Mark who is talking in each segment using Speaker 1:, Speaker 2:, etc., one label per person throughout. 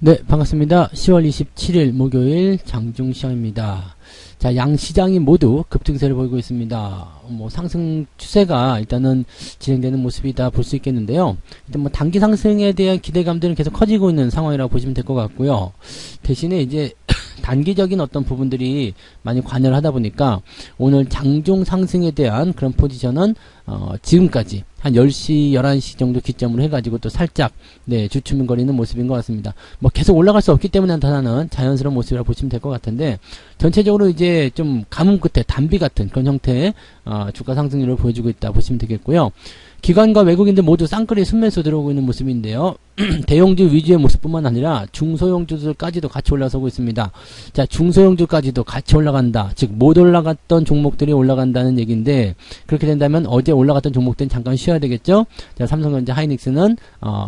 Speaker 1: 네, 반갑습니다. 10월 27일 목요일 장중시장입니다. 자, 양 시장이 모두 급등세를 보이고 있습니다. 상승 추세가 일단은 진행되는 모습이다 볼 수 있겠는데요. 일단 단기 상승에 대한 기대감들은 계속 커지고 있는 상황이라고 보시면 될 것 같고요. 대신에 이제 단기적인 어떤 부분들이 많이 관여를 하다 보니까 오늘 장중 상승에 대한 그런 포지션은 지금까지 한 10시, 11시 정도 기점으로 해가지고 또 살짝 주춤거리는 모습인 것 같습니다. 계속 올라갈 수 없기 때문에 나타나는 자연스러운 모습이라고 보시면 될 것 같은데, 전체적으로 이제 좀 가뭄 끝에 단비 같은 그런 형태의 주가 상승률을 보여주고 있다 보시면 되겠고요. 기관과 외국인들 모두 쌍끌이 순매수 들어오고 있는 모습인데요. 대형주 위주의 모습뿐만 아니라 중소형주들까지도 같이 올라서고 있습니다. 자, 중소형주까지도 같이 올라간다. 즉 못 올라갔던 종목들이 올라간다는 얘기인데, 그렇게 된다면 어제 올라갔던 종목들은 잠깐 쉬어야 되겠죠. 자, 삼성전자, 하이닉스는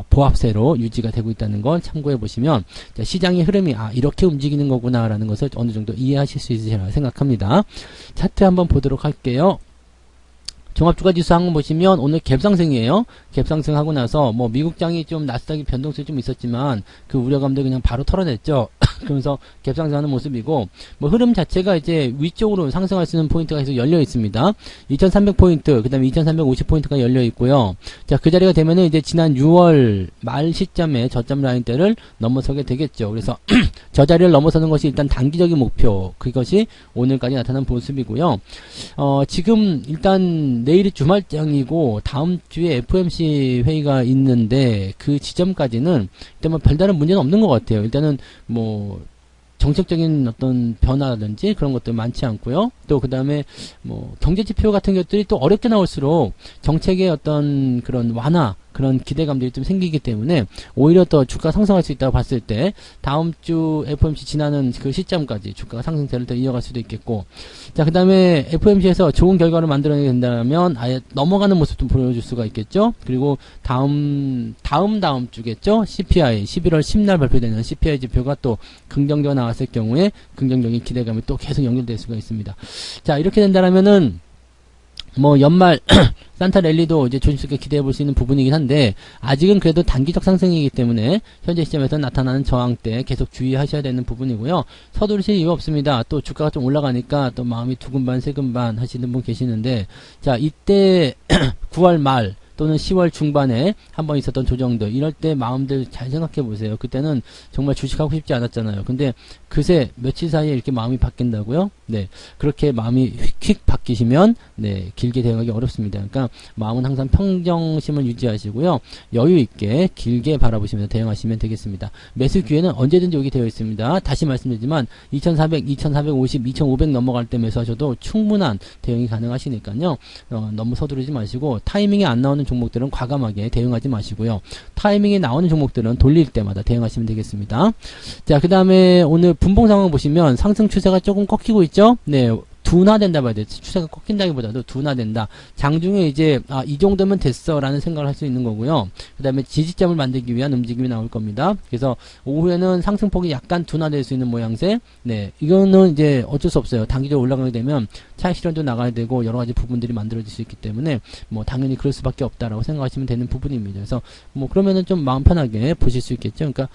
Speaker 1: 보합세로 유지가 되고 있다는 걸 참고해 보시면, 자, 시장의 흐름이 이렇게 움직이는 거구나라는 것을 어느 정도 이해하실 수 있으리라 생각합니다. 차트 한번 보도록 할게요. 종합주가지수 한번 보시면 오늘 갭상승이에요. 갭상승하고 나서 미국장이 좀 나스닥이 변동성이 좀 있었지만 그 우려감들 그냥 바로 털어냈죠. 그러면서 갭상승하는 모습이고, 흐름 자체가 이제 위쪽으로 상승할 수 있는 포인트가 계속 열려 있습니다. 2300포인트, 그 다음에 2350포인트가 열려 있고요. 자, 그 자리가 되면은 이제 지난 6월 말 시점에 저점 라인대를 넘어서게 되겠죠. 그래서 저 자리를 넘어서는 것이 일단 단기적인 목표, 그것이 오늘까지 나타난 모습이고요. 지금 일단 내일이 주말장이고 다음 주에 FOMC 회의가 있는데 그 지점까지는 일단 별다른 문제는 없는 것 같아요. 일단은 정책적인 어떤 변화라든지 그런 것들 많지 않고요. 또 그 다음에 경제지표 같은 것들이 또 어렵게 나올수록 정책의 어떤 그런 완화, 그런 기대감들이 좀 생기기 때문에 오히려 더 주가 상승할 수 있다고 봤을 때 다음 주 FOMC 지나는 그 시점까지 주가가 상승세를 더 이어갈 수도 있겠고, 자, 그 다음에 FOMC에서 좋은 결과를 만들어내야 된다면 아예 넘어가는 모습 좀 보여줄 수가 있겠죠. 그리고 다음 주겠죠. CPI 11월 10날 발표되는 CPI 지표가 또 긍정적으로 나왔을 경우에 긍정적인 기대감이 또 계속 연결될 수가 있습니다. 자, 이렇게 된다면은 연말 산타 랠리도 이제 조심스럽게 기대해 볼 수 있는 부분이긴 한데, 아직은 그래도 단기적 상승이기 때문에 현재 시점에서 나타나는 저항대 계속 주의하셔야 되는 부분이고요. 서두르실 이유 없습니다. 또 주가가 좀 올라가니까 또 마음이 두근반 세근반 하시는 분 계시는데, 자, 이때 9월 말 또는 10월 중반에 한번 있었던 조정들, 이럴 때 마음들 잘 생각해 보세요. 그때는 정말 주식하고 싶지 않았잖아요. 근데 그새 며칠 사이에 이렇게 마음이 바뀐다고요? 네, 그렇게 마음이 휙 바뀌시면 길게 대응하기 어렵습니다. 그러니까 마음은 항상 평정심을 유지하시고요, 여유 있게 길게 바라보시면서 대응하시면 되겠습니다. 매수 기회는 언제든지 오게 되어 있습니다. 다시 말씀드리지만 2400, 2450, 2500 넘어갈 때 매수하셔도 충분한 대응이 가능하시니까요. 너무 서두르지 마시고, 타이밍이 안 나오는 종목들은 과감하게 대응하지 마시고요, 타이밍이 나오는 종목들은 돌릴 때마다 대응하시면 되겠습니다. 자, 그 다음에 오늘 분봉 상황 보시면 상승 추세가 조금 꺾이고 있죠. 네, 둔화된다 봐야 돼. 추세가 꺾인다기보다도 둔화된다. 장중에 이제 이 정도면 됐어 라는 생각을 할 수 있는 거고요. 그 다음에 지지점을 만들기 위한 움직임이 나올 겁니다. 그래서 오후에는 상승폭이 약간 둔화될 수 있는 모양새. 네, 이거는 이제 어쩔 수 없어요. 단기적으로 올라가게 되면 차익 실현도 나가야 되고 여러 가지 부분들이 만들어질 수 있기 때문에 당연히 그럴 수밖에 없다라고 생각하시면 되는 부분입니다. 그래서 그러면은 좀 마음 편하게 보실 수 있겠죠. 그러니까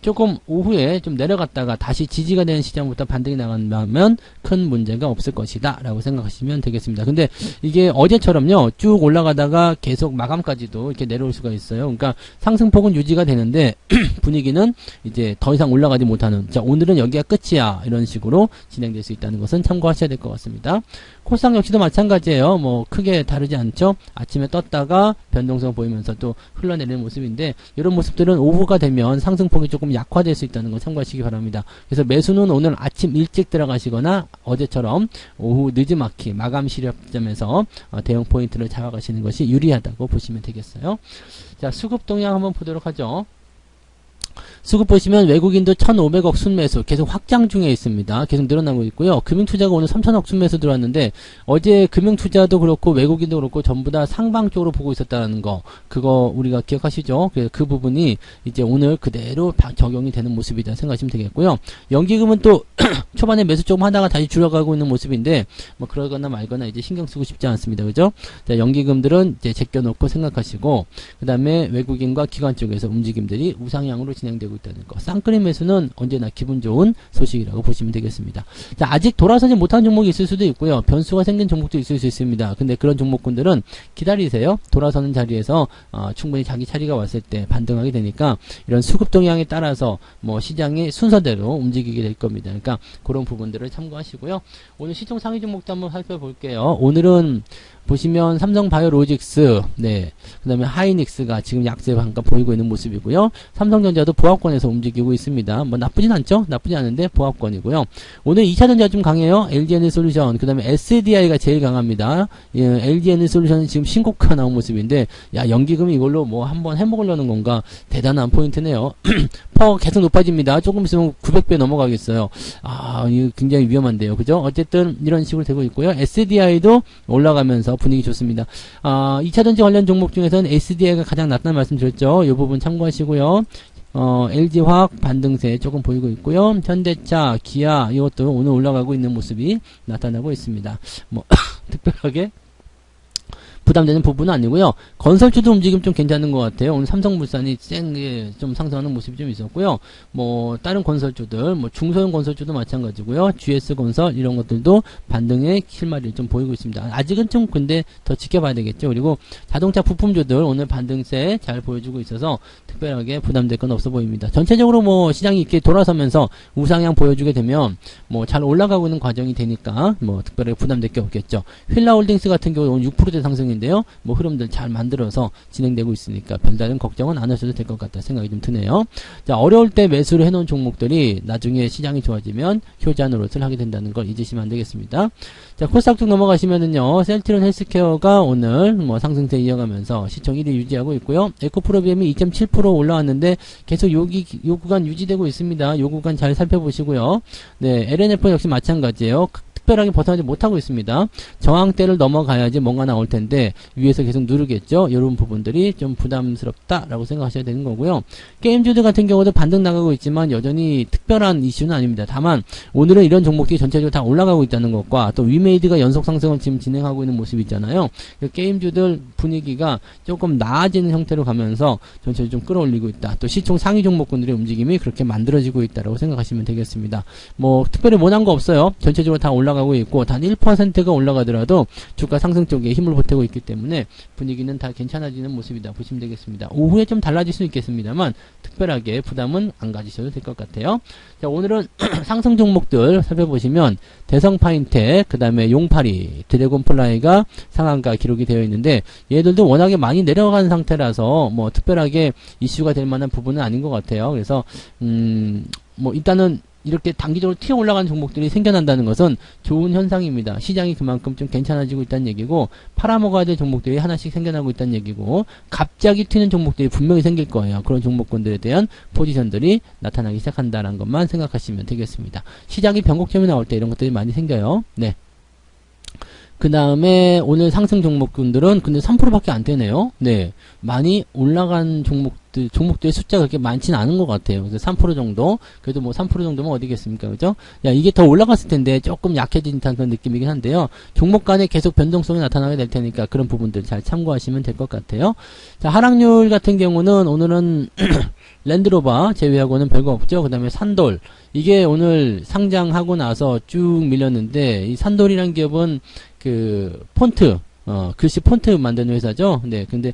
Speaker 1: 조금 오후에 좀 내려갔다가 다시 지지가 되는 시장부터 반등이 나간다면 큰 문제가 없을 것이다 라고 생각하시면 되겠습니다. 근데 이게 어제처럼요, 쭉 올라가다가 계속 마감까지도 이렇게 내려올 수가 있어요. 그러니까 상승폭은 유지가 되는데 분위기는 이제 더 이상 올라가지 못하는, 자, 오늘은 여기가 끝이야, 이런 식으로 진행될 수 있다는 것은 참고하셔야 될 것 같습니다. 코스닥 역시도 마찬가지예요. 크게 다르지 않죠. 아침에 떴다가 변동성 보이면서 또 흘러내리는 모습인데, 이런 모습들은 오후가 되면 상승폭이 조금 약화될 수 있다는 거 참고하시기 바랍니다. 그래서 매수는 오늘 아침 일찍 들어가시거나 어제처럼 오후 늦지막히 마감 시점에서 대응 포인트를 잡아가시는 것이 유리하다고 보시면 되겠어요. 자, 수급 동향 한번 보도록 하죠. 수급 보시면 외국인도 1,500억 순매수 계속 확장 중에 있습니다. 계속 늘어나고 있고요. 금융투자가 오늘 3,000억 순매수 들어왔는데, 어제 금융투자도 그렇고 외국인도 그렇고 전부 다 상방 쪽으로 보고 있었다는 거, 그거 우리가 기억하시죠? 그래서 그 부분이 이제 오늘 그대로 적용이 되는 모습이다 생각하시면 되겠고요. 연기금은 또 초반에 매수 조금 하다가 다시 줄어가고 있는 모습인데, 그러거나 말거나 이제 신경 쓰고 싶지 않습니다. 그죠? 자, 연기금들은 이제 제껴놓고 생각하시고, 그 다음에 외국인과 기관 쪽에서 움직임들이 우상향으로 진행되고 되고 있다는 거. 쌍끌이 매수는 언제나 기분 좋은 소식이라고 보시면 되겠습니다. 자, 아직 돌아서지 못한 종목이 있을 수도 있고요. 변수가 생긴 종목도 있을 수 있습니다. 근데 그런 종목군들은 기다리세요. 돌아서는 자리에서 충분히 자기 차례가 왔을 때 반등하게 되니까 이런 수급 동향에 따라서 뭐 시장의 순서대로 움직이게 될 겁니다. 그러니까 그런 부분들을 참고하시고요. 오늘 시총 상위 종목도 한번 살펴볼게요. 오늘은 보시면 삼성바이오로직스, 네, 그 다음에 하이닉스가 지금 약세 반가 보이고 있는 모습이고요. 삼성전자도 보합권에서 움직이고 있습니다. 뭐 나쁘진 않죠? 나쁘지 않은데 보합권이고요. 오늘 2차전자 좀 강해요. LG에너지솔루션, 그 다음에 SDI가 제일 강합니다. 예, LG에너지솔루션은 지금 신고가 나온 모습인데, 야, 연기금 이걸로 뭐 한번 해먹으려는 건가? 대단한 포인트네요. 퍼 계속 높아집니다. 조금 있으면 900배 넘어가겠어요. 이거 굉장히 위험한데요. 그죠? 어쨌든 이런 식으로 되고 있고요. SDI도 올라가면서 분위기 좋습니다. 2차전지 관련 종목 중에서는 SDI가 가장 낫다는 말씀 드렸죠. 이 부분 참고하시고요. LG화학 반등세 조금 보이고 있고요. 현대차, 기아 이것도 오늘 올라가고 있는 모습이 나타나고 있습니다. 뭐 특별하게 부담되는 부분은 아니고요. 건설주도 움직임 좀 괜찮은 것 같아요. 오늘 삼성물산이 쌩 좀 상승하는 모습이 좀 있었고요. 뭐 다른 건설주들, 뭐 중소형 건설주도 마찬가지고요. GS건설 이런 것들도 반등의 실마리를 좀 보이고 있습니다. 아직은 좀 근데 더 지켜봐야 되겠죠. 그리고 자동차 부품주들 오늘 반등세 잘 보여주고 있어서 특별하게 부담될 건 없어 보입니다. 전체적으로 뭐 시장이 이렇게 돌아서면서 우상향 보여주게 되면 뭐 잘 올라가고 있는 과정이 되니까 뭐 특별하게 부담될 게 없겠죠. 휠라홀딩스 같은 경우 오늘 6%대 상승인데요. 뭐 흐름들 잘 만들어서 진행되고 있으니까 별다른 걱정은 안 하셔도 될 것 같다 생각이 좀 드네요. 자, 어려울 때 매수를 해놓은 종목들이 나중에 시장이 좋아지면 효자 노릇을 하게 된다는 걸 잊으시면 안 되겠습니다. 자, 코스닥 쪽 넘어가시면은요, 셀트리온 헬스케어가 오늘 뭐 상승세 이어가면서 시총 1위 유지하고 있고요. 에코프로비엠이 2.7% 올라왔는데 계속 요 구간 유지되고 있습니다. 요 구간 잘 살펴보시고요. 네, LNF 역시 마찬가지예요. 특별하게 벗어나지 못하고 있습니다. 저항대를 넘어가야지 뭔가 나올 텐데 위에서 계속 누르겠죠. 이런 부분들이 좀 부담스럽다라고 생각하셔야 되는 거고요. 게임주들 같은 경우도 반등 나가고 있지만 여전히 특별한 이슈는 아닙니다. 다만 오늘은 이런 종목들이 전체적으로 다 올라가고 있다는 것과 또 위메이드가 연속 상승을 지금 진행하고 있는 모습이 있잖아요. 게임주들 분위기가 조금 나아지는 형태로 가면서 전체적으로 좀 끌어올리고 있다. 또 시총 상위 종목군들의 움직임이 그렇게 만들어지고 있다라고 생각하시면 되겠습니다. 뭐 특별히 못한 거 없어요. 전체적으로 다 올라가고 있고 단 1%가 올라가더라도 주가 상승 쪽에 힘을 보태고 있기 때문에 분위기는 다 괜찮아지는 모습이다 보시면 되겠습니다. 오후에 좀 달라질 수 있겠습니다만 특별하게 부담은 안 가지셔도 될 것 같아요. 자, 오늘은 상승 종목들 살펴보시면 대성파인텍, 그 다음에 용파리, 드래곤플라이가 상한가 기록이 되어 있는데 얘들도 워낙에 많이 내려간 상태라서 뭐 특별하게 이슈가 될 만한 부분은 아닌 것 같아요. 그래서 뭐 일단은 이렇게 단기적으로 튀어 올라가는 종목들이 생겨난다는 것은 좋은 현상입니다. 시장이 그만큼 좀 괜찮아지고 있다는 얘기고 팔아먹어야 될 종목들이 하나씩 생겨나고 있다는 얘기고 갑자기 튀는 종목들이 분명히 생길 거예요. 그런 종목군들에 대한 포지션들이 나타나기 시작한다는 것만 생각하시면 되겠습니다. 시장이 변곡점이 나올 때 이런 것들이 많이 생겨요. 네. 그 다음에 오늘 상승 종목군들은 근데 3%밖에 안 되네요. 네. 많이 올라간 종목들의 숫자가 그렇게 많지는 않은 것 같아요. 그래서 3% 정도? 그래도 뭐 3% 정도면 어디겠습니까? 그죠? 야, 이게 더 올라갔을 텐데 조금 약해진 듯한 그런 느낌이긴 한데요. 종목 간에 계속 변동성이 나타나게 될 테니까 그런 부분들 잘 참고하시면 될 것 같아요. 자, 하락률 같은 경우는 오늘은 랜드로버 제외하고는 별거 없죠. 그 다음에 산돌. 이게 오늘 상장하고 나서 쭉 밀렸는데 이 산돌이란 기업은 그 폰트 글씨 폰트 만드는 회사죠. 네, 근데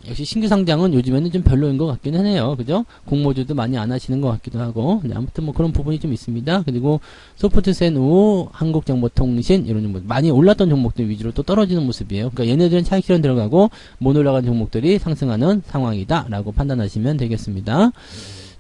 Speaker 1: 역시 신규 상장은 요즘에는 좀 별로인 것 같기는 해요. 그죠? 공모주도 많이 안 하시는 것 같기도 하고. 네, 아무튼 뭐 그런 부분이 좀 있습니다. 그리고 소프트센우, 한국정보통신 이런 종목 많이 올랐던 종목들 위주로 또 떨어지는 모습이에요. 그러니까 얘네들은 차익실현 들어가고 못 올라간 종목들이 상승하는 상황이다라고 판단하시면 되겠습니다.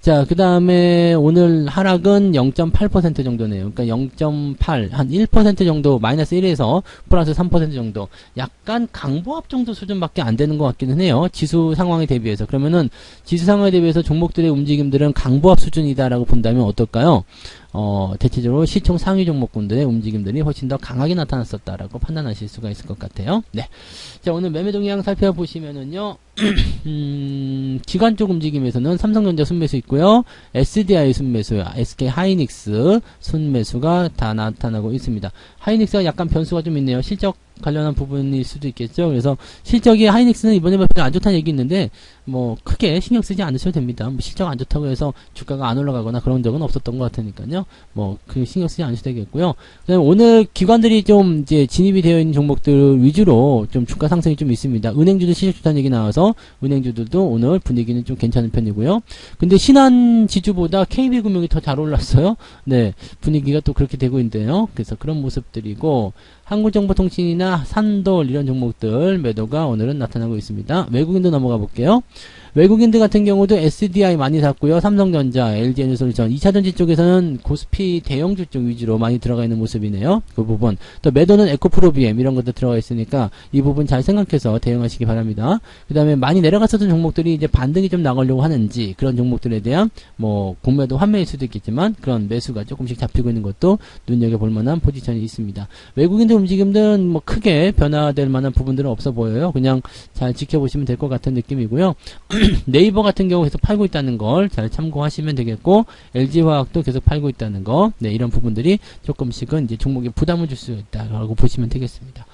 Speaker 1: 자, 그 다음에 오늘 하락은 0.8% 정도네요. 그러니까 0.8, 한 1% 정도, 마이너스 1에서 플러스 3% 정도. 약간 강보합 정도 수준밖에 안 되는 것 같기는 해요. 지수 상황에 대비해서. 그러면은 지수 상황에 대비해서 종목들의 움직임들은 강보합 수준이다라고 본다면 어떨까요? 대체적으로 시총 상위 종목군들의 움직임들이 훨씬 더 강하게 나타났었다라고 판단하실 수가 있을 것 같아요. 네. 자, 오늘 매매 동향 살펴보시면은요, 기관 쪽 움직임에서는 삼성전자 순매수 있고요, SDI 순매수, SK 하이닉스 순매수가 다 나타나고 있습니다. 하이닉스가 약간 변수가 좀 있네요. 실적 관련한 부분일 수도 있겠죠. 그래서 실적이 하이닉스는 이번에 별로 안 좋다는 얘기 있는데 뭐 크게 신경 쓰지 않으셔도 됩니다. 뭐 실적 안 좋다고 해서 주가가 안 올라가거나 그런 적은 없었던 것 같으니까요. 뭐 그 신경 쓰지 않으셔도 되겠고요. 그다음에 오늘 기관들이 좀 이제 진입이 되어 있는 종목들 위주로 좀 주가 상승이 좀 있습니다. 은행주도 실적 좋다는 얘기 나와서 은행주들도 오늘 분위기는 좀 괜찮은 편이고요. 근데 신한 지주보다 KB금융이 더 잘 올랐어요. 네, 분위기가 또 그렇게 되고 있는데요. 그래서 그런 모습들이고 한국정보통신이나 산돌 이런 종목들 매도가 오늘은 나타나고 있습니다. 외국인도 넘어가 볼게요. 외국인들 같은 경우도 SDI 많이 샀고요. 삼성전자, LG에너솔루션, 2차전지 쪽에서는 고스피 대형주 쪽 위주로 많이 들어가 있는 모습이네요. 그 부분. 또 매도는 에코프로비엠 이런 것도 들어가 있으니까 이 부분 잘 생각해서 대응하시기 바랍니다. 그 다음에 많이 내려갔었던 종목들이 이제 반등이 좀 나가려고 하는지 그런 종목들에 대한 뭐 공매도 환매일 수도 있겠지만 그런 매수가 조금씩 잡히고 있는 것도 눈여겨볼 만한 포지션이 있습니다. 외국인들 움직임들은 뭐 크게 변화될 만한 부분들은 없어 보여요. 그냥 잘 지켜보시면 될 것 같은 느낌이고요. 네이버 같은 경우 계속 팔고 있다는 걸 잘 참고하시면 되겠고 LG화학도 계속 팔고 있다는 거 네, 이런 부분들이 조금씩은 이제 종목에 부담을 줄 수 있다라고 보시면 되겠습니다.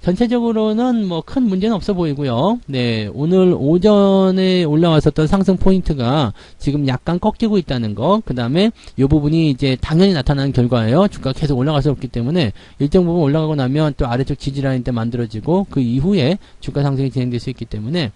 Speaker 1: 전체적으로는 뭐 큰 문제는 없어 보이고요. 네, 오늘 오전에 올라왔었던 상승 포인트가 지금 약간 꺾이고 있다는 거, 그 다음에 이 부분이 이제 당연히 나타나는 결과예요. 주가가 계속 올라갈 수 없기 때문에 일정 부분 올라가고 나면 또 아래쪽 지지라인 때 만들어지고 그 이후에 주가 상승이 진행될 수 있기 때문에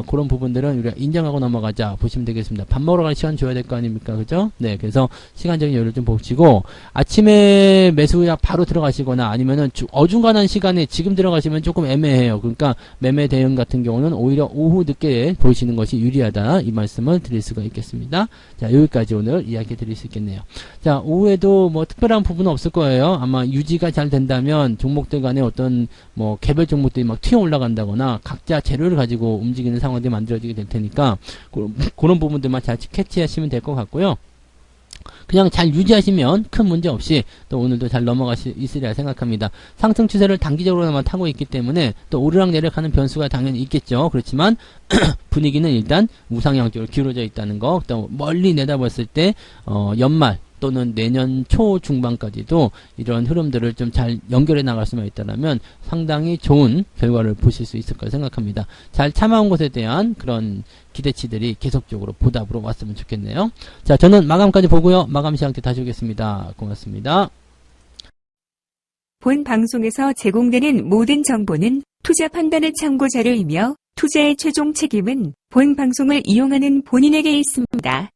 Speaker 1: 그런 부분들은 우리가 인정하고 넘어가자 보시면 되겠습니다. 밥 먹으러 갈 시간 줘야 될 거 아닙니까? 그죠? 네, 그래서 시간적인 여유를 좀 보시고 아침에 매수약 바로 들어가시거나 아니면은 어중간한 시간에 지금 들어가시면 조금 애매해요. 그러니까 매매 대응 같은 경우는 오히려 오후 늦게 보시는 것이 유리하다. 이 말씀을 드릴 수가 있겠습니다. 자, 여기까지 오늘 이야기 드릴 수 있겠네요. 자, 오후에도 뭐 특별한 부분은 없을 거예요. 아마 유지가 잘 된다면 종목들 간에 어떤 뭐 개별 종목들이 막 튀어 올라간다거나 각자 재료를 가지고 움직이는 상황들이 만들어지게 될 테니까 그런 부분들만 잘 캐치하시면 될 것 같고요. 그냥 잘 유지하시면 큰 문제 없이 또 오늘도 잘 넘어갈 수 있으리라 생각합니다. 상승 추세를 단기적으로만 타고 있기 때문에 또 오르락 내리락하는 변수가 당연히 있겠죠. 그렇지만 분위기는 일단 우상향 쪽으로 기울어져 있다는 거. 또 멀리 내다봤을 때 연말 또는 내년 초 중반까지도 이런 흐름들을 좀 잘 연결해 나갈 수만 있다면 상당히 좋은 결과를 보실 수 있을 거라 생각합니다. 잘 참아온 것에 대한 그런 기대치들이 계속적으로 보답으로 왔으면 좋겠네요. 자, 저는 마감까지 보고요. 마감 시간 때 다시 오겠습니다. 고맙습니다.
Speaker 2: 본 방송에서 제공되는 모든 정보는 투자 판단의 참고 자료이며 투자의 최종 책임은 본 방송을 이용하는 본인에게 있습니다.